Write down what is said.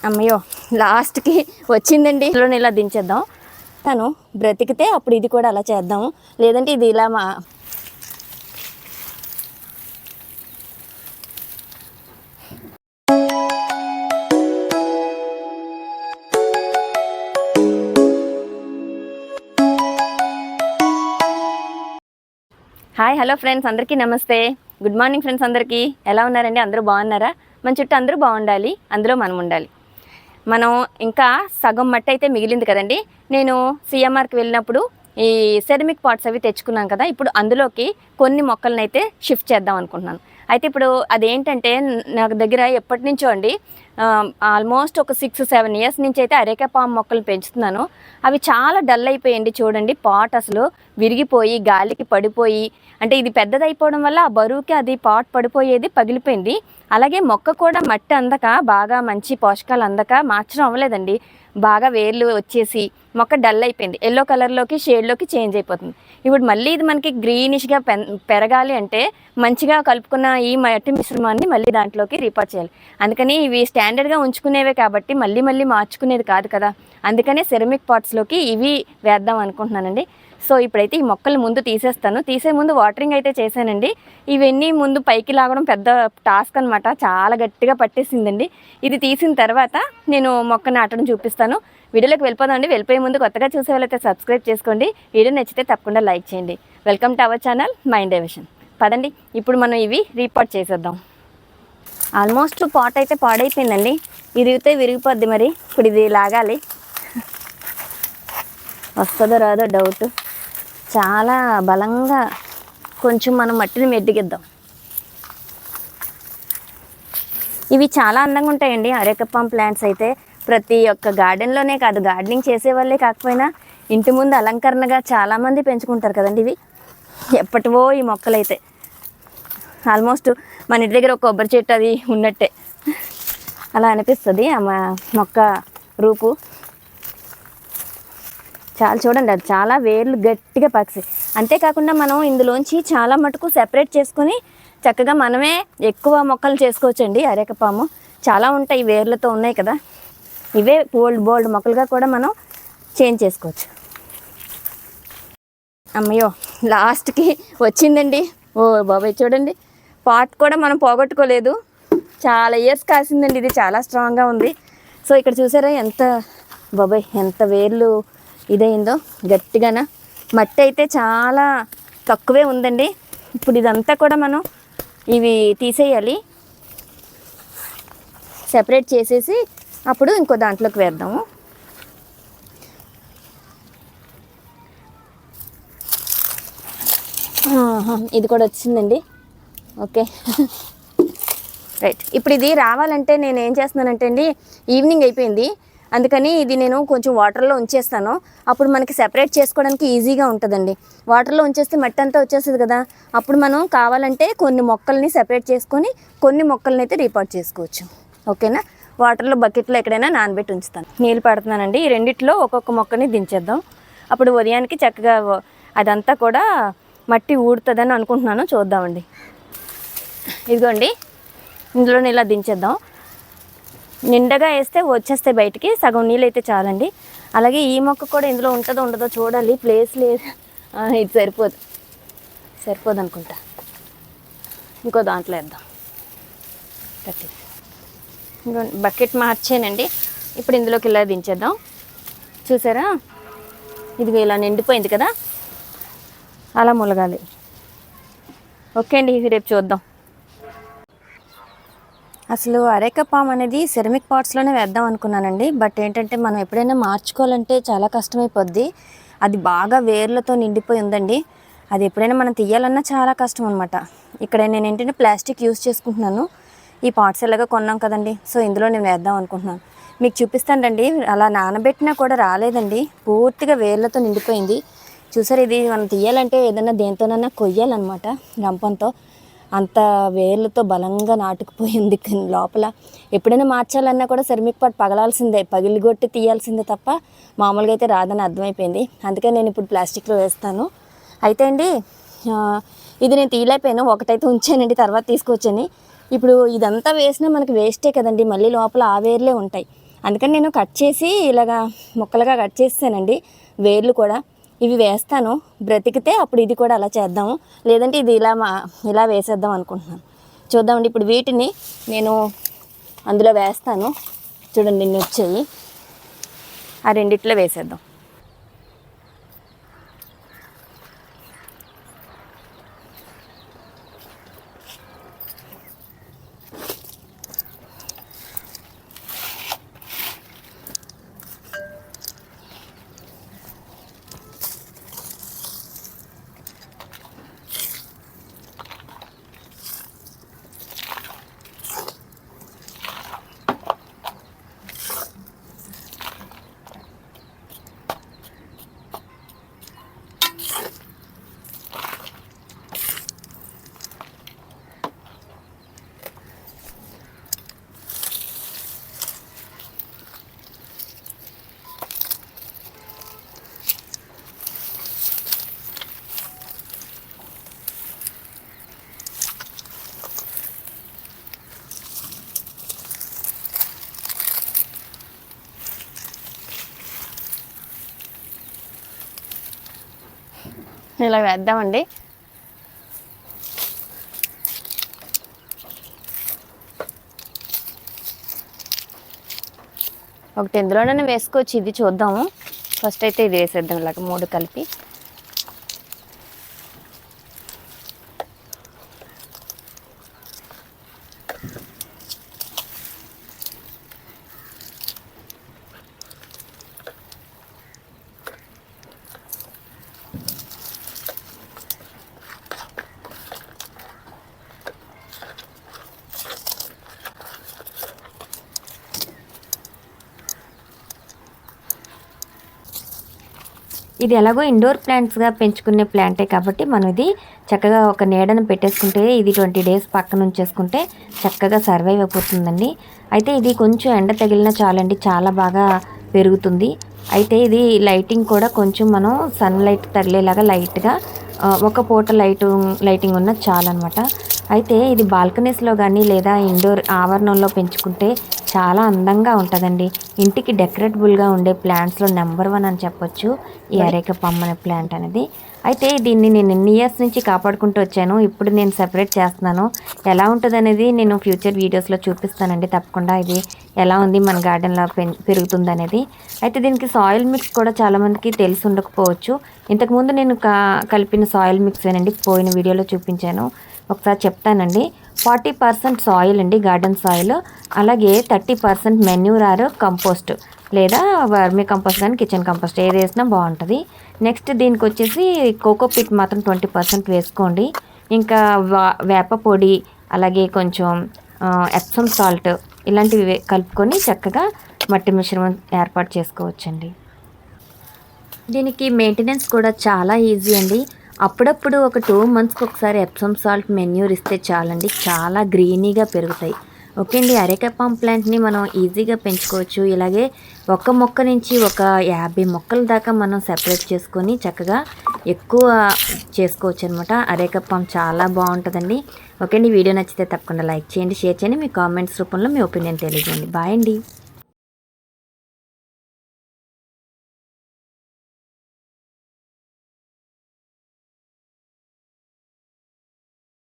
అమ్మయ్యో లాస్ట్కి వచ్చిందండి. ఇలా దించేద్దాం. తను బ్రతికితే అప్పుడు ఇది కూడా అలా చేద్దాము, లేదంటే ఇది ఇలా హాయ్ హలో ఫ్రెండ్స్, అందరికీ నమస్తే. Good morning friends. అందరికీ ఎలా ఉన్నారండి? అందరూ బాగున్నారా? మన చుట్టూ అందరూ బాగుండాలి, అందులో మనం ఉండాలి. మనం ఇంకా సగం మట్టి అయితే మిగిలింది కదండి. నేను సిఎంఆర్కి వెళ్ళినప్పుడు ఈ సెరమిక్ పాట్స్ అవి తెచ్చుకున్నాను కదా, ఇప్పుడు అందులోకి కొన్ని మొక్కలను అయితే షిఫ్ట్ చేద్దాం అనుకుంటున్నాను. అయితే ఇప్పుడు అదేంటంటే నాకు దగ్గర ఎప్పటి నుంచో అండి, ఆల్మోస్ట్ ఒక 6-7 ఇయర్స్ నుంచి అయితే అరేకా పామ్ మొక్కలు పెంచుతున్నాను. అవి చాలా డల్ అయిపోయండి. చూడండి, పాట్ అసలు విరిగిపోయి గాలికి పడిపోయి, అంటే ఇది పెద్దదైపోవడం వల్ల ఆ బరువుకి అది పాట్ పడిపోయేది, పగిలిపోయింది. అలాగే మొక్క కూడా మట్టి అందక, బాగా మంచి పోషకాలు అందక మార్చడం అవ్వలేదండి. బాగా వేర్లు వచ్చేసి మొక్క డల్ అయిపోయింది, ఎల్లో కలర్లోకి షేడ్లోకి చేంజ్ అయిపోతుంది. ఇప్పుడు మళ్ళీ ఇది మనకి గ్రీనిష్గా పెరగాలి అంటే మంచిగా కలుపుకున్న ఈ మట్టి మిశ్రమాన్ని మళ్ళీ దాంట్లోకి రీపాట్ చేయాలి. అందుకని ఇవి స్టాండర్డ్గా ఉంచుకునేవే కాబట్టి మళ్ళీ మళ్ళీ మార్చుకునేది కాదు కదా, అందుకనే సెరమిక్ పాట్స్లోకి ఇవి వేద్దాం అనుకుంటున్నానండి. సో ఇప్పుడైతే ఈ మొక్కలు ముందు తీసేస్తాను. తీసే ముందు వాటరింగ్ అయితే చేశానండి. ఇవన్నీ ముందు పైకి లాగడం పెద్ద టాస్క్ అనమాట, చాలా గట్టిగా పట్టేసిందండి. ఇది తీసిన తర్వాత నేను మొక్క నాటడం చూపిస్తాను. వీడియోలోకి వెళ్ళిపోదామండి. వెళ్ళిపోయే ముందు కొత్తగా చూసే వాళ్ళైతే సబ్స్క్రైబ్ చేసుకోండి. వీడియో నచ్చితే తప్పకుండా లైక్ చేయండి. Welcome to our channel mind diversion. పదండి, ఇప్పుడు మనం ఇవి రీపాట్ చేసేద్దాం. ఆల్మోస్ట్ పాట్ అయితే పాడైపోయిందండి. ఇరిగితే విరిగిపోద్ది. మరి ఇప్పుడు ఇది లాగాలి, వస్తుందో రాదో డౌట్. చాలా బలంగా కొంచెం మనం మట్టిని మెడ్డిగిద్దాం. ఇవి చాలా అందంగా ఉంటాయండి అరేకా పామ్ ప్లాంట్స్ అయితే. ప్రతి ఒక్క గార్డెన్లోనే కాదు, గార్డెనింగ్ చేసే వాళ్ళే కాకపోయినా ఇంటి ముందు అలంకరణగా చాలామంది పెంచుకుంటారు కదండి. ఇవి ఎప్పటివో ఈ మొక్కలు అయితే ఆల్మోస్ట్ మన ఇంటి దగ్గర ఒక కొబ్బరి చెట్టు అది ఉన్నట్టే అలా అనిపిస్తుంది ఆ మొక్క రూపు. చాలా చూడండి, అది చాలా వేర్లు గట్టిగా పక్షి. అంతేకాకుండా మనం ఇందులోంచి చాలా మటుకు సెపరేట్ చేసుకొని చక్కగా మనమే ఎక్కువ మొక్కలు చేసుకోవచ్చండి. అరేకా పాము చాలా ఉంటాయి, వేర్లతో ఉన్నాయి కదా, ఇవే బోల్డ్ మొక్కలుగా కూడా మనం చేంజ్ చేసుకోవచ్చు. అమ్మయ్యో లాస్ట్కి వచ్చిందండి. ఓ బాబాయ్, చూడండి, పాట్ కూడా మనం పోగొట్టుకోలేదు. చాలా ఇయర్స్ కాసిందండి, ఇది చాలా స్ట్రాంగ్గా ఉంది. సో ఇక్కడ చూసారా ఎంత బాబాయ్, ఎంత వేర్లు ఇదైందో గట్టిగాన. మట్టి అయితే చాలా తక్కువే ఉందండి. ఇప్పుడు ఇదంతా కూడా మనం ఇవి తీసేయాలి, సెపరేట్ చేసేసి అప్పుడు ఇంకో దాంట్లోకి వేద్దాము. ఇది కూడా వచ్చిందండి. Okay right. ఇప్పుడు ఇది రావాలంటే నేను ఏం చేస్తున్నానంటే అండి, ఈవినింగ్ అయిపోయింది, అందుకని ఇది నేను కొంచెం వాటర్లో ఉంచేస్తాను. అప్పుడు మనకి సెపరేట్ చేసుకోవడానికి ఈజీగా ఉంటుందండి. వాటర్లో ఉంచేస్తే మట్టి అంతా వచ్చేస్తుంది కదా, అప్పుడు మనం కావాలంటే కొన్ని మొక్కల్ని సెపరేట్ చేసుకొని కొన్ని మొక్కల్ని అయితే రీపాట్ చేసుకోవచ్చు. ఓకేనా? వాటర్లో బకెట్లో ఎక్కడైనా నానబెట్టి ఉంచుతాను. నీళ్ళు పడుతున్నానండి. ఈ రెండిట్లో ఒక్కొక్క మొక్కని దించేద్దాం. అప్పుడు ఉదయానికి చక్కగా అదంతా కూడా మట్టి ఊడుతుందని అనుకుంటున్నాను. చూద్దామండి. ఇదిగోండి, ఇందులో ఇలా దించేద్దాం. నిండగా వేస్తే వచ్చేస్తాయి బయటికి, సగం నీళ్ళు అయితే చాలండి. అలాగే ఈ మొక్క కూడా ఇందులో ఉంటుందో ఉండదో చూడాలి, ప్లేస్ లేదు. ఇది సరిపోదు అనుకుంటా. ఇంకో దాంట్లో వేద్దాం. బకెట్ మార్చేనండి. ఇప్పుడు ఇందులోకి ఇలా దించేద్దాం. చూసారా, ఇది ఇలా నిండిపోయింది కదా, అలా ములగాలి. ఓకే అండి, రేపు చూద్దాం. అసలు అరేకా పామ్ అనేది సెరమిక్ పాట్స్లోనే వేద్దాం అనుకున్నానండి. బట్ ఏంటంటే మనం ఎప్పుడైనా మార్చుకోవాలంటే చాలా కష్టమైపోద్ది. అది బాగా వేర్లతో నిండిపోయి ఉందండి. అది ఎప్పుడైనా మనం తీయాలన్నా చాలా కష్టం అనమాట. ఇక్కడ నేను ఏంటంటే ప్లాస్టిక్ యూజ్ చేసుకుంటున్నాను. ఈ పాట్స్ ఎలాగో కొన్నాం కదండి, సో ఇందులో నేను వేద్దాం అనుకుంటున్నాను. మీకు చూపిస్తానండి. అలా నానబెట్టినా కూడా రాలేదండి, పూర్తిగా వేర్లతో నిండిపోయింది. చూసారు, ఇది మనం తీయాలంటే ఏదైనా దేంతోనైనా కొయ్యాలన్నమాట, రంపంతో. అంత వేర్లతో బలంగా నాటుకుపోయింది లోపల. ఎప్పుడైనా మార్చాలన్నా కూడా సెరమిక్ పాట్ పగలాల్సిందే, పగిలిగొట్టి తీయాల్సిందే తప్ప మామూలుగా అయితే రాదని అర్థమైపోయింది. అందుకే నేను ఇప్పుడు ప్లాస్టిక్లో వేస్తాను. అయితే అండి, ఇది నేను తీయలేకపోయాను, ఒకటైతే ఉంచానండి, తర్వాత తీసుకొచ్చాను. ఇప్పుడు ఇదంతా వేసినా మనకి వేస్టే కదండి, మళ్ళీ లోపల ఆ వేర్లే ఉంటాయి. అందుకని నేను కట్ చేసి ఇలాగా ముక్కలుగా కట్ చేస్తానండి. వేర్లు కూడా ఇవి వేస్తాను, బ్రతికితే అప్పుడు ఇది కూడా అలా చేద్దాము, లేదంటే ఇది ఇలా వేసేద్దాం అనుకుంటున్నాను. చూద్దామండి. ఇప్పుడు వీటిని నేను అందులో వేస్తాను. చూడండి ఇన్ని వచ్చాయి, ఆ రెండిట్లో వేసేద్దాం. ఇలా వేద్దామండి. ఒకటి ఎందులోనైనా వేసుకోవచ్చు, ఇది చూద్దాము. ఫస్ట్ అయితే ఇది వేసేద్దాం ఇలాగ 3 కలిపి. ఇది ఎలాగో ఇండోర్ ప్లాంట్స్గా పెంచుకునే ప్లాంటే కాబట్టి మనం ఇది చక్కగా ఒక నీడను పెట్టేసుకుంటే ఇది 20 డేస్ పక్కన ఉంచేసుకుంటే చక్కగా సర్వైవ్ అయిపోతుందండి. అయితే ఇది కొంచెం ఎండ తగిలినా చాలండి, చాలా బాగా పెరుగుతుంది. అయితే ఇది లైటింగ్ కూడా కొంచెం మనం సన్లైట్ తగిలేలాగా లైట్గా ఒక పూట లైటింగ్ ఉన్న చాలన్నమాట. అయితే ఇది బాల్కనీస్లో కానీ లేదా ఇండోర్ ఆవరణంలో పెంచుకుంటే చాలా అందంగా ఉంటుందండి. ఇంటికి డెకరేటబుల్గా ఉండే ప్లాంట్స్లో నెంబర్ 1 అని చెప్పొచ్చు ఈ అరేక పామ్ అనే ప్లాంట్ అనేది. అయితే దీన్ని నేను ఎన్ని ఇయర్స్ నుంచి కాపాడుకుంటూ వచ్చాను, ఇప్పుడు నేను సెపరేట్ చేస్తున్నాను. ఎలా ఉంటుంది అనేది నేను ఫ్యూచర్ వీడియోస్లో చూపిస్తానండి తప్పకుండా. ఇది ఎలా ఉంది మన గార్డెన్లో పెరుగుతుంది అనేది. అయితే దీనికి సాయిల్ మిక్స్ కూడా చాలామందికి తెలిసి ఉండకపోవచ్చు. ఇంతకుముందు నేను కలిపిన సాయిల్ మిక్స్ ఏనండి, పోయిన వీడియోలో చూపించాను, ఒకసారి చెప్తానండి. 40% సాయిల్ అండి, గార్డెన్ సాయిల్. అలాగే 30% మెన్యూర్ ఆర్ కంపోస్ట్ లేదా వర్మీ కంపోస్ట్ కానీ కిచెన్ కంపోస్ట్ ఏది వేసినా బాగుంటుంది. నెక్స్ట్ దీనికి వచ్చేసి కోకోపిట్ మాత్రం 20% వేసుకోండి. ఇంకా వేప పొడి, అలాగే కొంచెం ఎప్సమ్ సాల్ట్ ఇలాంటివి కలుపుకొని చక్కగా మట్టి మిశ్రమం ఏర్పాటు చేసుకోవచ్చండి. దీనికి మెయింటెనెన్స్ కూడా చాలా ఈజీ అండి. అప్పుడప్పుడు ఒక 2 మంత్స్కి ఒకసారి ఎప్సమ్ సాల్ట్ మెన్యూర్ ఇస్తే చాలండి, చాలా గ్రీనీగా పెరుగుతాయి. ఓకే అండి. అరేక పామ్ ప్లాంట్ని మనం ఈజీగా పెంచుకోవచ్చు. ఇలాగే ఒక మొక్క నుంచి ఒక 50 మొక్కల దాకా మనం సెపరేట్ చేసుకొని చక్కగా ఎక్కువ చేసుకోవచ్చు అనమాట. అరేక పామ్ చాలా బాగుంటుందండి. ఓకే అండి. వీడియో నచ్చితే తప్పకుండా లైక్ చేయండి, షేర్ చేయండి, మీ కామెంట్స్ రూపంలో మీ ఒపీనియన్ తెలియజేయండి. బాయ్ అండి.